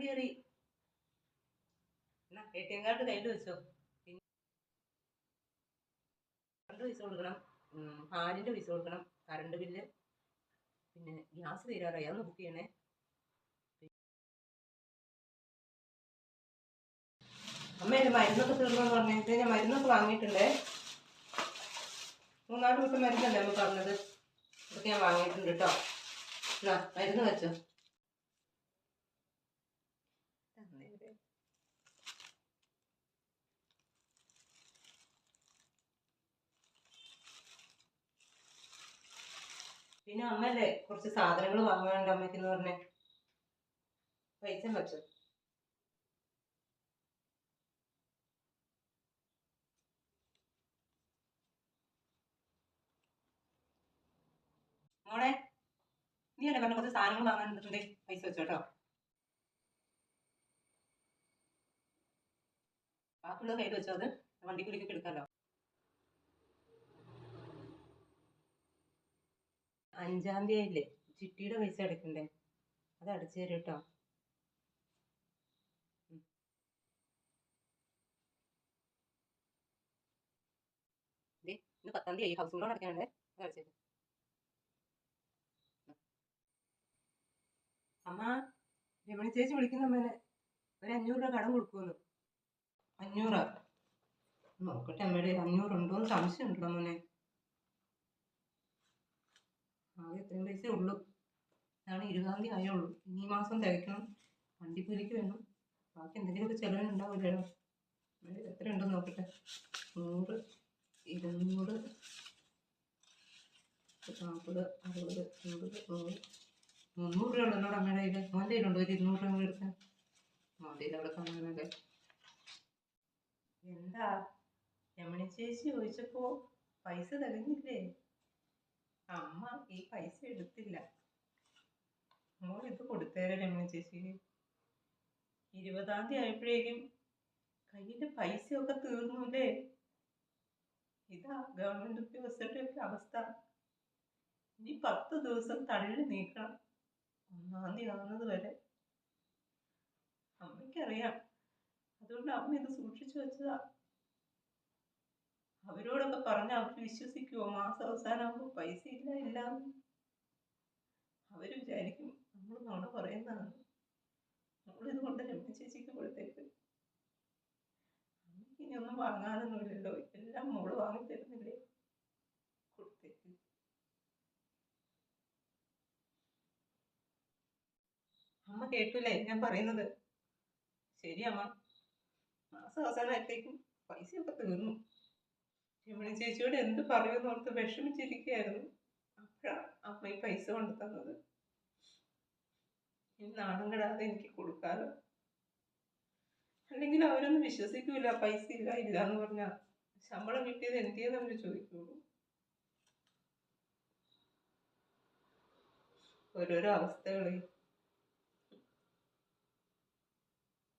കയറി. ATM card കയ്യിൽ വെച്ചോ. പിന്നെ പൈസ കൊടുക്കണം, പാലിൻ്റെ പൈസ കൊടുക്കണം, കറണ്ട് ബില്ല്, പിന്നെ ഗ്യാസ് തീരാറായി, അതൊന്ന് ബുക്ക് ചെയ്യണേ. അമ്മ എൻ്റെ മരുന്നൊക്കെ തീർന്നെന്ന് പറഞ്ഞിട്ട് ഞാൻ മരുന്നൊക്കെ വാങ്ങിയിട്ടുണ്ടേ. 3-4 കൂട്ടം മരുന്നല്ലേ അമ്മ പറഞ്ഞത്, അതൊക്കെ ഞാൻ വാങ്ങിയിട്ടുണ്ട് കേട്ടോ. എന്നാ മരുന്ന് വെച്ചോ. പിന്നെ അമ്മല്ലേ കുറച്ച് സാധനങ്ങൾ വാങ്ങാനുണ്ട് അമ്മയ്ക്കെന്ന് പറഞ്ഞേ. പൈസ വെച്ചോ. മോളെ നീ അല്ലേ പറഞ്ഞ കുറച്ച് സാധനങ്ങൾ വാങ്ങാൻ നിന്നിട്ടുണ്ടേ, പൈസ വെച്ചോട്ടോ. ബാക്കിയുള്ള കയ്യിൽ വെച്ചോ, അത് വണ്ടിക്കൂലിക്കൊക്കെ എടുക്കാമല്ലോ. 5-ാം തീയതി ആയില്ലേ, ചിട്ടിയുടെ പൈസ അടയ്ക്കണ്ടേ, അത് അടച്ചു തരും കേട്ടോ. ഇന്ന് 10-ാം തീയതി ഹൗസ് ലോൺ അടയ്ക്കാനുണ്ട്, അത് അടച്ചു തരും. അമ്മ രമണി ചേച്ചി വിളിക്കുന്ന അമ്മേനെ, ഒരു 500 രൂപ കടം കൊടുക്കുമെന്ന്. 500 നോക്കട്ടെ, അമ്മയുടെ 500 ഉണ്ടോന്ന് സംശയം ഉണ്ടോ മോനെ. ആകെ എത്രയും പൈസ ഉള്ളൂ, അതാണ് 20-ാം തീയതി ആയുള്ളൂ. ഈ മാസം തികയ്ക്കണം, വണ്ടിക്കൂലിക്ക് വേണം, ബാക്കി എന്തെങ്കിലുമൊക്കെ ചിലവിനുണ്ടാവില്ലല്ലോ. എത്ര ഉണ്ടെന്ന് നോക്കട്ടെ. 100, 200, 40, 60, 80, 100, 300 രൂപ ഉണ്ടല്ലോ അമ്മയുടെ കയ്യിൽ. മോൻ്റെ കയ്യിലുണ്ടോ ഒരു 200 രൂപ എടുക്കാൻ? മോൻ്റെ കയ്യിൽ അവിടെ കാണാനൊക്കെ. എന്താ രമണി ചേച്ചി ചോദിച്ചപ്പോ പൈസ തികഞ്ഞില്ലേ? അമ്മ ഈ പൈസ എടുത്തില്ല. മോൾ ഇത് കൊടുത്തേരെ രമണി ചേച്ചിക്ക്. 20-ാം തീയതി ആയപ്പോഴേക്കും കയ്യിലെ പൈസയൊക്കെ തീർന്നുല്ലേ. ഇതാ ഗവൺമെന്റ് ഉദ്യോഗസ്ഥരുടെ ഒക്കെ അവസ്ഥ. ഇനി 10 ദിവസം തള്ളി നീക്കണം, 1-ാം തീയതി ആവുന്നത് വരെ. അമ്മയ്ക്കറിയാം, അതുകൊണ്ട് അമ്മ ഇത് സൂക്ഷിച്ചു വെച്ചതാ. അവരോടൊക്കെ പറഞ്ഞ അവർ വിശ്വസിക്കുവോ? മാസം അവസാനമാകുമ്പോ പൈസ ഇല്ല. അവര് വിചാരിക്കും നമ്മൾ നുണ പറയുന്നതാണ്. നമ്മളിത് കൊണ്ട് രമണി ചേച്ചിക്ക് കൊടുത്തേക്ക്. അമ്മയ്ക്ക് ഇനി ഒന്നും വാങ്ങാനൊന്നുമില്ലല്ലോ, എല്ലാം മോള് വാങ്ങിത്തരുന്നില്ലേ, കൊടുത്തേക്ക്. അമ്മ കേട്ടില്ലേ ഞാൻ പറയുന്നത്? ശരി അമ്മ, മാസം അവസാനമായപ്പോഴേക്കും പൈസയൊക്കെ തീർന്നു. രമണി ചേച്ചിയോട് എന്ത് പറയുമെന്ന് ഓർത്ത് വിഷമിച്ചിരിക്കുകയായിരുന്നു. അപ്പോഴാണ് അമ്മ ഈ പൈസ കൊണ്ട് തന്നത്. ഇനി നാണം കെടാതെ എനിക്ക് കൊടുക്കാലോ. അല്ലെങ്കിൽ അവരൊന്നും വിശ്വസിക്കൂല, പൈസ ഇല്ല എന്ന് പറഞ്ഞാ. ശമ്പളം കിട്ടിയത് എന്തിയെന്ന് അവർ ചോദിക്കുള്ളൂ. ഓരോരോ അവസ്ഥകളെ.